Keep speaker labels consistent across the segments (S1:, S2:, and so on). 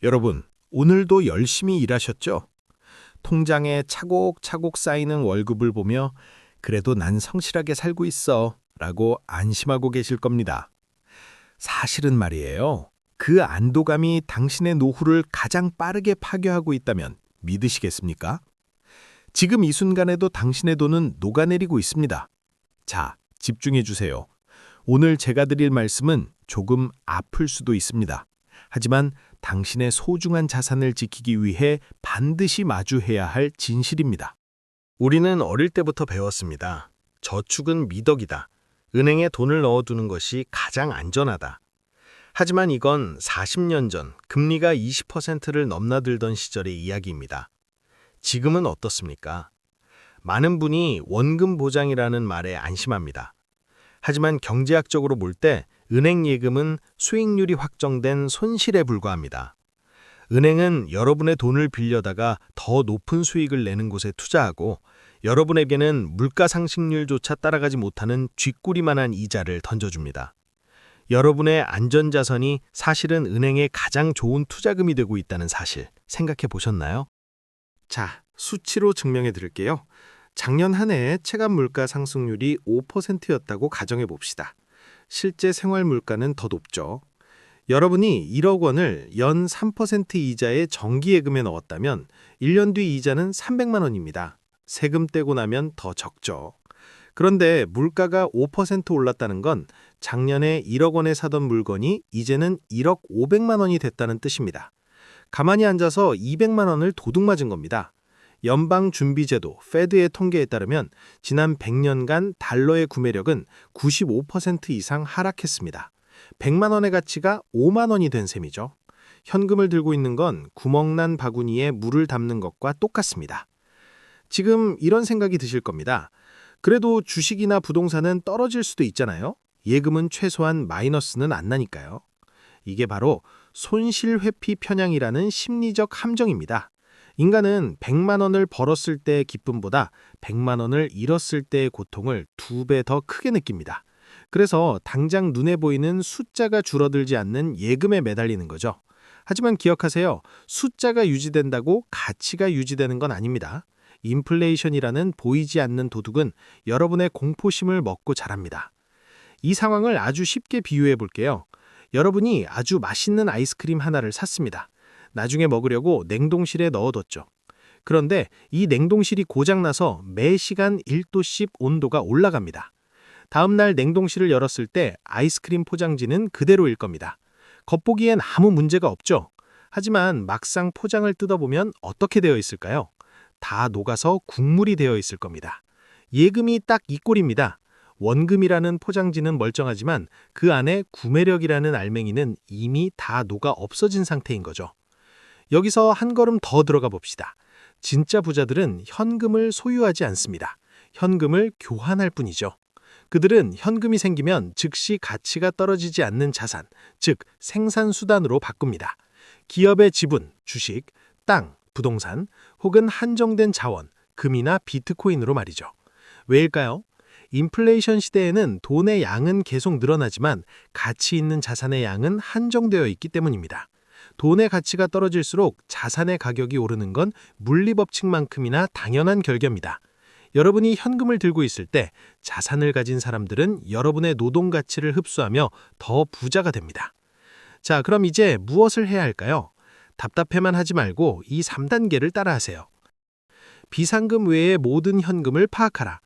S1: 여러분, 오늘도 열심히 일하셨죠? 통장에 차곡차곡 쌓이는 월급을 보며 그래도 난 성실하게 살고 있어 라고 안심하고 계실 겁니다. 사실은 말이에요. 그 안도감이 당신의 노후를 가장 빠르게 파괴하고 있다면 믿으시겠습니까? 지금 이 순간에도 당신의 돈은 녹아내리고 있습니다. 자, 집중해 주세요. 오늘 제가 드릴 말씀은 조금 아플 수도 있습니다. 하지만 당신의 소중한 자산을 지키기 위해 반드시 마주해야 할 진실입니다. 우리는 어릴 때부터 배웠습니다. 저축은 미덕이다. 은행에 돈을 넣어두는 것이 가장 안전하다. 하지만 이건 40년 전 금리가 20%를 넘나들던 시절의 이야기입니다. 지금은 어떻습니까? 많은 분이 원금 보장이라는 말에 안심합니다. 하지만 경제학적으로 볼 때 은행 예금은 수익률이 확정된 손실에 불과합니다. 은행은 여러분의 돈을 빌려다가 더 높은 수익을 내는 곳에 투자하고 여러분에게는 물가 상승률조차 따라가지 못하는 쥐꼬리만한 이자를 던져줍니다. 여러분의 안전자산이 사실은 은행의 가장 좋은 투자금이 되고 있다는 사실 생각해 보셨나요? 자, 수치로 증명해 드릴게요. 작년 한 해 체감 물가 상승률이 5%였다고 가정해 봅시다. 실제 생활 물가는 더 높죠. 여러분이 1억 원을 연 3% 이자의 정기예금에 넣었다면 1년 뒤 이자는 300만 원입니다. 세금 떼고 나면 더 적죠. 그런데 물가가 5% 올랐다는 건 작년에 1억 원에 사던 물건이 이제는 1억 500만 원이 됐다는 뜻입니다. 가만히 앉아서 200만 원을 도둑맞은 겁니다. 연방준비제도 페드의 통계에 따르면 지난 100년간 달러의 구매력은 95% 이상 하락했습니다. 100만 원의 가치가 5만 원이 된 셈이죠. 현금을 들고 있는 건 구멍난 바구니에 물을 담는 것과 똑같습니다. 지금 이런 생각이 드실 겁니다. 그래도 주식이나 부동산은 떨어질 수도 있잖아요. 예금은 최소한 마이너스는 안 나니까요. 이게 바로 손실회피 편향이라는 심리적 함정입니다. 인간은 100만 원을 벌었을 때의 기쁨보다 100만 원을 잃었을 때의 고통을 2배 더 크게 느낍니다. 그래서 당장 눈에 보이는 숫자가 줄어들지 않는 예금에 매달리는 거죠. 하지만 기억하세요. 숫자가 유지된다고 가치가 유지되는 건 아닙니다. 인플레이션이라는 보이지 않는 도둑은 여러분의 공포심을 먹고 자랍니다. 이 상황을 아주 쉽게 비유해 볼게요. 여러분이 아주 맛있는 아이스크림 하나를 샀습니다. 나중에 먹으려고 냉동실에 넣어뒀죠. 그런데 이 냉동실이 고장나서 매 시간 1도씩 온도가 올라갑니다. 다음 날 냉동실을 열었을 때 아이스크림 포장지는 그대로일 겁니다. 겉보기엔 아무 문제가 없죠. 하지만 막상 포장을 뜯어보면 어떻게 되어 있을까요? 다 녹아서 국물이 되어 있을 겁니다. 예금이 딱 이 꼴입니다. 원금이라는 포장지는 멀쩡하지만 그 안에 구매력이라는 알맹이는 이미 다 녹아 없어진 상태인 거죠. 여기서 한 걸음 더 들어가 봅시다. 진짜 부자들은 현금을 소유하지 않습니다. 현금을 교환할 뿐이죠. 그들은 현금이 생기면 즉시 가치가 떨어지지 않는 자산, 즉 생산수단으로 바꿉니다. 기업의 지분, 주식, 땅, 부동산, 혹은 한정된 자원, 금이나 비트코인으로 말이죠. 왜일까요? 인플레이션 시대에는 돈의 양은 계속 늘어나지만 가치 있는 자산의 양은 한정되어 있기 때문입니다. 돈의 가치가 떨어질수록 자산의 가격이 오르는 건 물리법칙만큼이나 당연한 결과입니다. 여러분이 현금을 들고 있을 때 자산을 가진 사람들은 여러분의 노동 가치를 흡수하며 더 부자가 됩니다. 자, 그럼 이제 무엇을 해야 할까요? 답답해만 하지 말고 이 3단계를 따라하세요. 비상금 외의 모든 현금을 파악하라.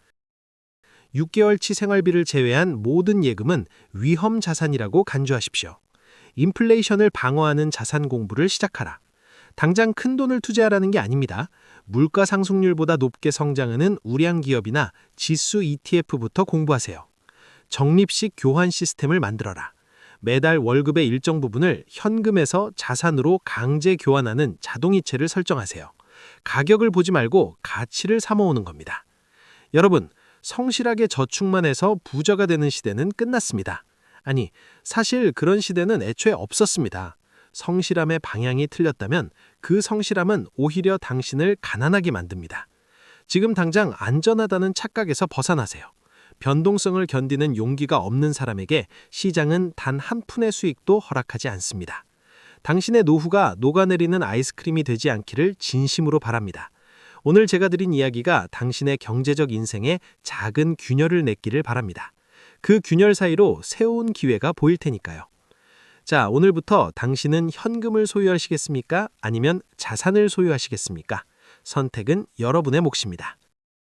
S1: 6개월치 생활비를 제외한 모든 예금은 위험 자산이라고 간주하십시오. 인플레이션을 방어하는 자산 공부를 시작하라. 당장 큰 돈을 투자하라는 게 아닙니다. 물가 상승률보다 높게 성장하는 우량 기업이나 지수 ETF부터 공부하세요. 적립식 교환 시스템을 만들어라. 매달 월급의 일정 부분을 현금에서 자산으로 강제 교환하는 자동이체를 설정하세요. 가격을 보지 말고 가치를 삼아오는 겁니다. 여러분, 성실하게 저축만 해서 부자가 되는 시대는 끝났습니다. 아니, 사실 그런 시대는 애초에 없었습니다. 성실함의 방향이 틀렸다면 그 성실함은 오히려 당신을 가난하게 만듭니다. 지금 당장 안전하다는 착각에서 벗어나세요. 변동성을 견디는 용기가 없는 사람에게 시장은 단 한 푼의 수익도 허락하지 않습니다.
S2: 당신의 노후가 녹아내리는 아이스크림이 되지 않기를 진심으로 바랍니다. 오늘 제가 드린 이야기가 당신의 경제적 인생에 작은 균열을 냈기를 바랍니다. 그 균열 사이로 새로운 기회가 보일 테니까요. 자, 오늘부터 당신은 현금을 소유하시겠습니까? 아니면 자산을 소유하시겠습니까? 선택은 여러분의 몫입니다.